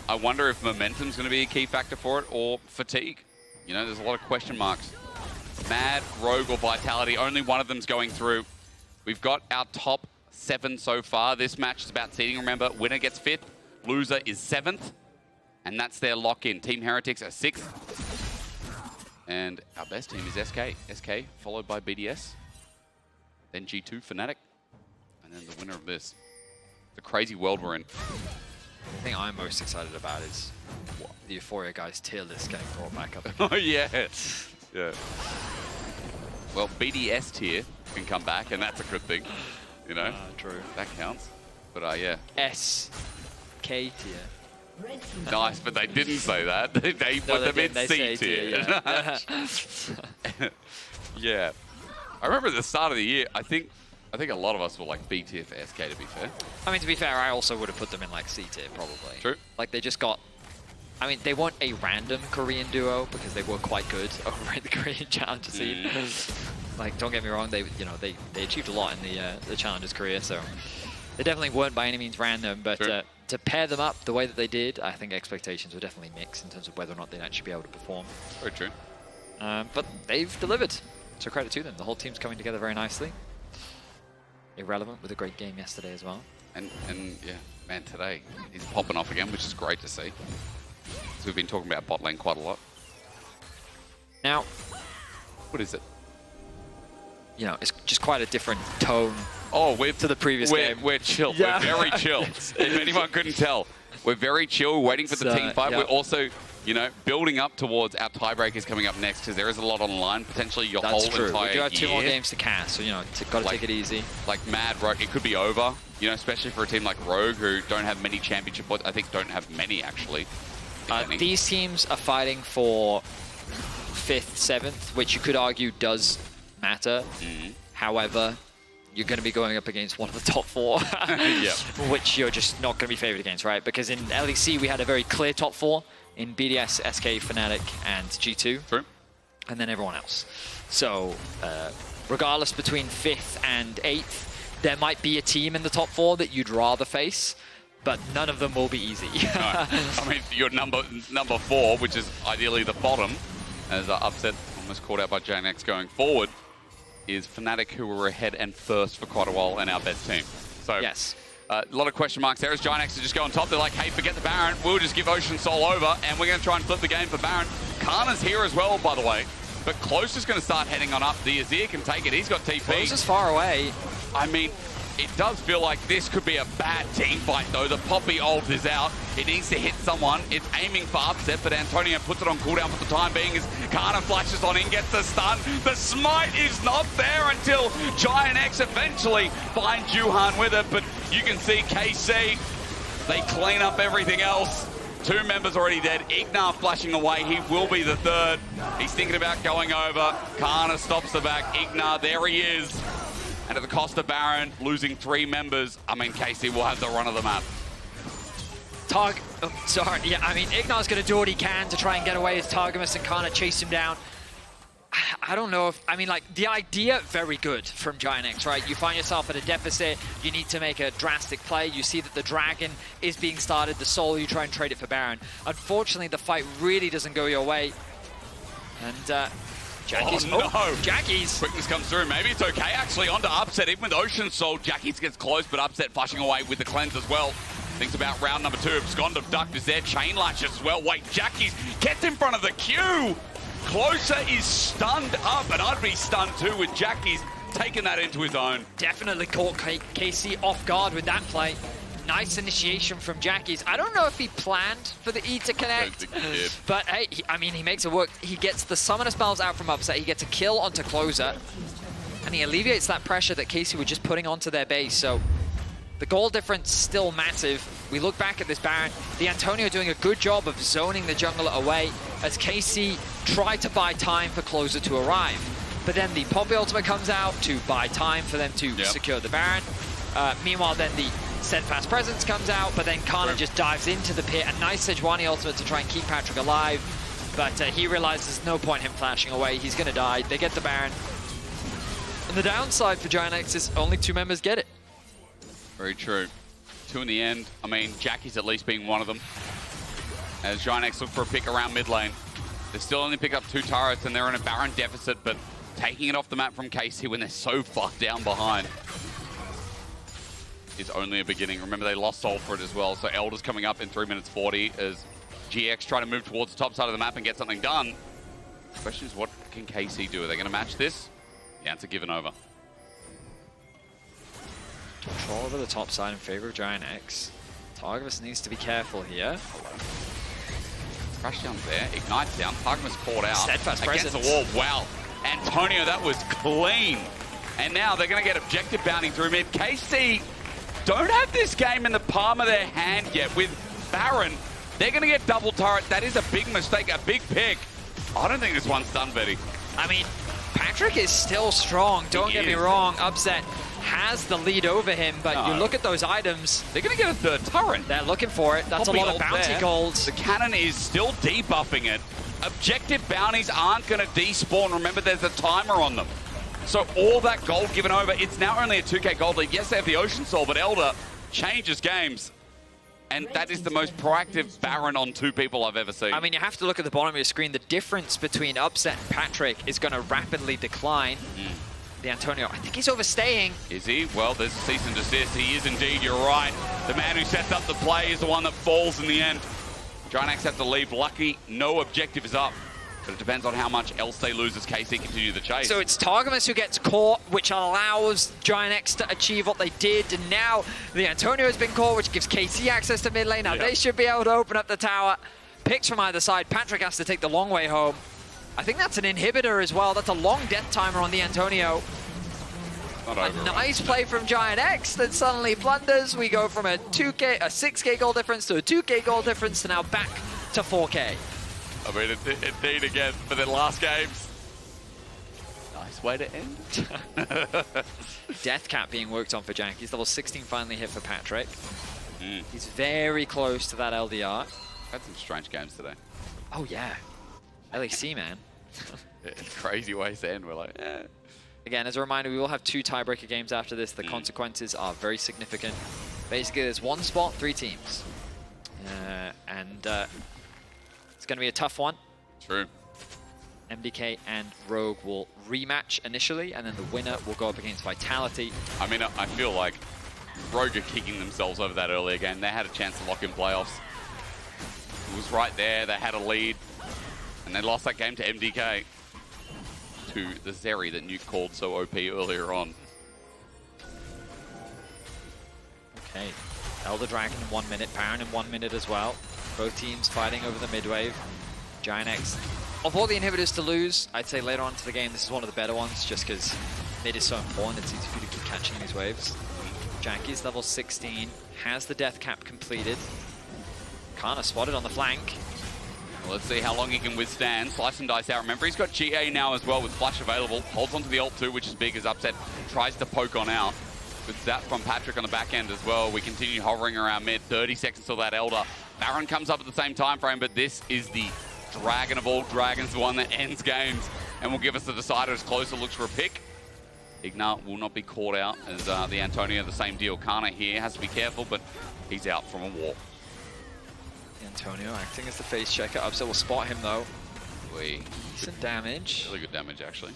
I wonder if momentum's going to be a key factor for it or fatigue. You know, there's a lot of question marks. Mad, Rogue, or Vitality, only one of them's going through. We've got our top 7 so far. This match is about seeding. Remember, winner gets 5th, loser is 7th, and that's their lock-in. Team Heretics are 6th. And our best team is SK. SK, followed by BDS. Then G2, Fnatic. And then the winner of this. The crazy world we're in. The thing I'm most excited about is the Euphoria guys' tier list getting brought back up. Oh, yeah. Yeah. Well, BDS tier can come back, and that's a good thing. You know? True. That counts. But, yeah. SK tier. Nice, but they didn't say that. They put them in C tier. Yeah. Yeah. I remember at the start of the year, I think a lot of us were like B tier for SK, to be fair. I mean, to be fair, I also would have put them in like C tier, probably. True. Like, they just got... I mean, they weren't a random Korean duo because they were quite good over in the Korean Challenger scene. Like, don't get me wrong, they achieved a lot in the Challenger's career, so they definitely weren't by any means random. But to pair them up the way that they did, I think expectations were definitely mixed in terms of whether or not they'd actually be able to perform. Very true. But they've delivered, so credit to them. The whole team's coming together very nicely. Irrelevant with a great game yesterday as well. And yeah, man, today he's popping off again, which is great to see. So we've been talking about bot lane quite a lot. Now, what is it? You know, it's just quite a different tone. Oh, to the previous game. We're chill. Yeah. We're very chill. If anyone couldn't tell, we're very chill. We're waiting for the team fight. Yeah. We're also, you know, building up towards our tiebreakers coming up next because there is a lot on the line. Potentially your whole entire year. We do have 2 more games to cast, so you know, got to take it easy. Like Mad Rogue, it could be over. You know, especially for a team like Rogue who don't have many championship points. I think don't have many actually. These teams are fighting for 5th, 7th, which you could argue does matter. However, you're going to be going up against one of the top 4, which you're just not going to be favored against, right? Because in LEC, we had a very clear top 4 in BDS, SK, Fnatic, and G2. True. And then everyone else. So, regardless between 5th and 8th, there might be a team in the top 4 that you'd rather face, but none of them will be easy. No. I mean, your number 4, which is ideally the bottom, as upset, almost called out by GiantsX going forward, is Fnatic, who were ahead and first for quite a while and our best team. So yes. A lot of question marks there as GiantsX to just go on top. They're like, hey, forget the Baron. We'll just give Ocean Soul over, and we're going to try and flip the game for Baron. Canna's here as well, by the way. But Close is going to start heading on up. The Azir can take it. He's got TP. Close is far away. I mean, it does feel like this could be a bad team fight, though. The Poppy ult is out. It needs to hit someone. It's aiming for upset, but Antonio puts it on cooldown for the time being as Canna flashes on in, gets the stun. The smite is not there until GiantsX eventually finds Juhan with it, but you can see KC, they clean up everything else. 2 members already dead. IgNar flashing away. He will be the 3rd. He's thinking about going over. Canna stops the back. IgNar, there he is. And at the cost of Baron, losing 3 members, I mean, KC will have the run of the map. Yeah, I mean, IgNar's going to do what he can to try and get away as Targamas and Canna chase him down. I don't know if, I mean, like, the idea, very good from GiantsX, right? You find yourself at a deficit, you need to make a drastic play, you see that the Dragon is being started, the Soul, you try and trade it for Baron. Unfortunately, the fight really doesn't go your way. And, Jackie's, Jackie's. Quickness comes through. Maybe it's okay. Actually, onto Upset. Even with Ocean Soul, Jackie's gets close, but Upset flashing away with the cleanse as well. Thinks about round number 2. Abscond of Duck is there. Chain latch as well. Wait, Jackie's gets in front of the queue. Closer is stunned up, and I'd be stunned too with Jackie's taking that into his own. Definitely caught KC off guard with that play. Nice initiation from Jackie's. I don't know if he planned for the E to connect, but hey, I mean, he makes it work. He gets the summoner spells out from Upset. He gets a kill onto Closer, and he alleviates that pressure that KC were just putting onto their base. So the goal difference still massive. We look back at this Baron. The Antonio doing a good job of zoning the jungler away as KC tried to buy time for Closer to arrive. But then the Poppy ultimate comes out to buy time for them to secure the Baron. Meanwhile, then the Steadfast Presence comes out, but then Canna just dives into the pit. A nice Sejuani ultimate to try and keep Patrik alive. But he realizes there's no point him flashing away. He's going to die. They get the Baron. And the downside for GiantsX is only 2 members get it. Very true. 2 in the end. I mean, Jackie's at least being one of them. As GiantsX look for a pick around mid lane. They still only pick up 2 turrets and they're in a Baron deficit, but taking it off the map from KC when they're so far down behind is only a beginning. Remember, they lost Soul for it as well. So Elder's coming up in 3 minutes 40 as GX try to move towards the top side of the map and get something done. The question is, what can KC do? Are they going to match this? The answer given over. Control over the top side in favor of GiantsX. Targamas needs to be careful here. Crash down there, ignites down, Targamas caught out. Steadfast against presence. the wall. Wow, Antonio, that was clean. And now they're going to get objective bounty through mid. KC don't have this game in the palm of their hand yet. With Baron, they're going to get double turret. That is a big mistake, a big pick. I don't think this one's done, Vedi. I mean, Patrik is still strong. Don't get me wrong. Upset has the lead over him, but you look at those items. They're going to get a 3rd turret. They're looking for it. That's Poppy a lot of bounty there. golds. The cannon is still debuffing it. Objective bounties aren't going to despawn. Remember, there's a timer on them. So all that gold given over, it's now only a 2k gold lead. Yes, they have the Ocean Soul, but Elder changes games. And that is the most proactive Baron on 2 people I've ever seen. I mean, you have to look at the bottom of your screen. The difference between Upset and Patrik is going to rapidly decline. The Antonio, I think he's overstaying. Is he? Well, there's a cease and desist. He is indeed, you're right. The man who sets up the play is the one that falls in the end. GiantsX have to leave. Lucky, no objective is up. But it depends on how much else they lose as KC continue the chase. So it's Targamas who gets caught, which allows GiantsX to achieve what they did. And now the Antonio has been caught, which gives KC access to mid lane. Now they should be able to open up the tower. Picks from either side. Patrik has to take the long way home. I think that's an inhibitor as well. That's a long death timer on the Antonio. A nice play from GiantsX that suddenly blunders. We go from a 6k goal difference to a 2k goal difference to now back to 4k. I mean, indeed again for the last games. Nice way to end. Death cap being worked on for Jank. He's level 16 finally hit for Patrik. He's very close to that LDR. Had some strange games today. Oh yeah. LEC, man. Crazy ways to end. We're like, eh. Again, as a reminder, we will have 2 tiebreaker games after this. The consequences are very significant. Basically, there's 1 spot, 3 teams. It's going to be a tough one. True. MDK and Rogue will rematch initially, and then the winner will go up against Vitality. I mean, I feel like Rogue are kicking themselves over that earlier game. They had a chance to lock in playoffs. It was right there. They had a lead. And they lost that game to MDK. To the Zeri that Nuke called so OP earlier on. Okay. Elder Dragon in 1 minute, Baron in 1 minute as well. Both teams fighting over the mid wave. GiantsX. Of all the inhibitors to lose, I'd say later on to the game, this is one of the better ones, just because mid is so important. It's easy for you to keep catching these waves. Jackie's level 16, has the death cap completed. Canna spotted on the flank. Well, let's see how long he can withstand. Slice and dice out. Remember, he's got GA now as well with flash available. Holds onto the ult too, which is big as Upset tries to poke on out. Good zap from Patrik on the back end as well. We continue hovering around mid. 30 seconds till that Elder. Baron comes up at the same time frame, but this is the dragon of all dragons, the one that ends games and will give us the decider as Closer looks for a pick. IgNar will not be caught out as the Antonio, the same deal. Canna here has to be careful, but he's out from a wall. Antonio acting as the face checker. Upset will spot him though. Decent damage. Really good damage, actually.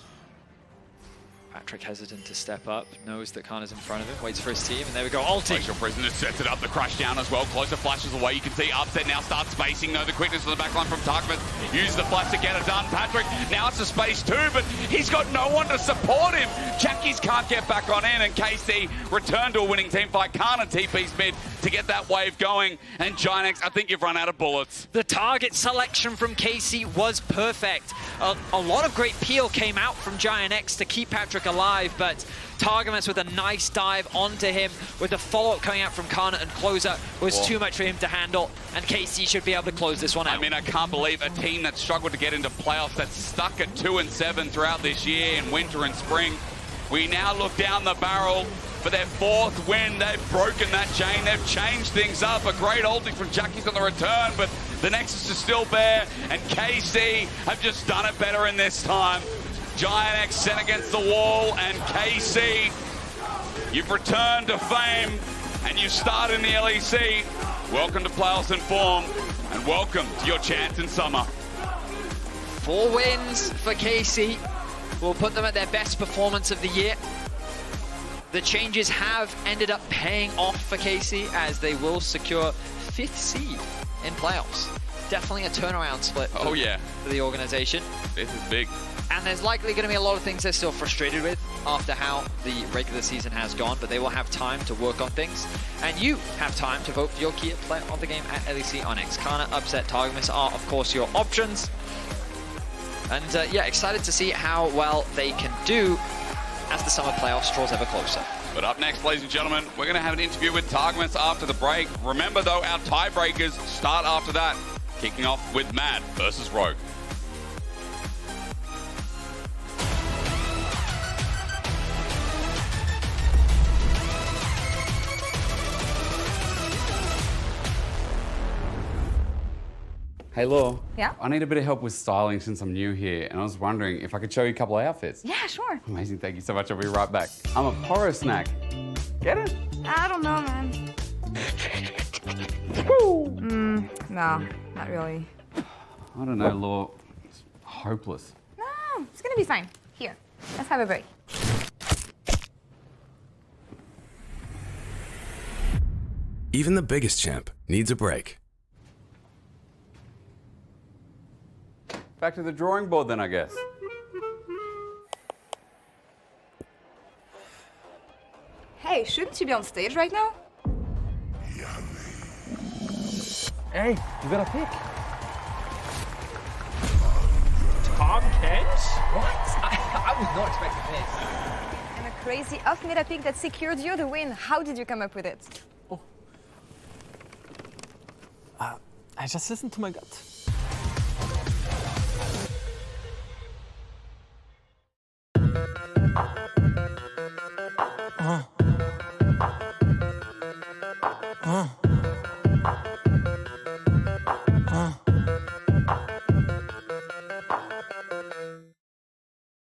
Patrik hesitant to step up, knows that Canna's in front of him, waits for his team, and there we go, ulti! Glacial Prisoner sets it up, the crash down as well. Closer flashes away, you can see Upset now starts spacing, though the quickness on the backline from Targamas. Uses the flash to get it done. Patrik now it's a space too, but he's got no one to support him. Jackies can't get back on in, and KC returned to a winning team fight. Canna TP's mid to get that wave going, and GiantsX, I think you've run out of bullets. The target selection from KC was perfect. A lot of great peel came out from GiantsX to keep Patrik alive, but Targamas with a nice dive onto him with the follow-up coming out from Canna and closer was too much for him to handle, and KC should be able to close this one out. I mean, I can't believe a team that struggled to get into playoffs, that's stuck at 2-7 throughout this year in winter and spring. We now look down the barrel for their 4th win. They've broken that chain. They've changed things up. A great ulti from Jackies on the return, but the Nexus is still there, and KC have just done it better in this time. GiantsX sent against the wall, and KC, you've returned to fame, and you start in the LEC. Welcome to playoffs and form, and welcome to your chance in summer. 4 wins for KC will put them at their best performance of the year. The changes have ended up paying off for KC as they will secure 5th seed in playoffs. Definitely a turnaround split for the organization. This is big. And there's likely going to be a lot of things they're still frustrated with after how the regular season has gone, but they will have time to work on things. And you have time to vote for your key player of the game at LEC on X. Canna, Upset, Targamas are, of course, your options. And yeah, excited to see how well they can do as the summer playoffs draws ever closer. But up next, ladies and gentlemen, we're going to have an interview with Targamas after the break. Remember, though, our tiebreakers start after that, kicking off with Mad versus Rogue. Hey Laure. Yeah? I need a bit of help with styling since I'm new here, and I was wondering if I could show you a couple of outfits. Yeah, sure. Amazing, thank you so much. I'll be right back. I'm a poro snack. Get it? I don't know, man. No, not really. I don't know, Laure. It's hopeless. No, it's gonna be fine. Here, let's have a break. Even the biggest champ needs a break. Back to the drawing board then, I guess. Hey, shouldn't you be on stage right now? Hey, you got a pick. Tom Kent? What? I was not expecting this. And a crazy off-meta pick that secured you the win. How did you come up with it? I just listened to my gut.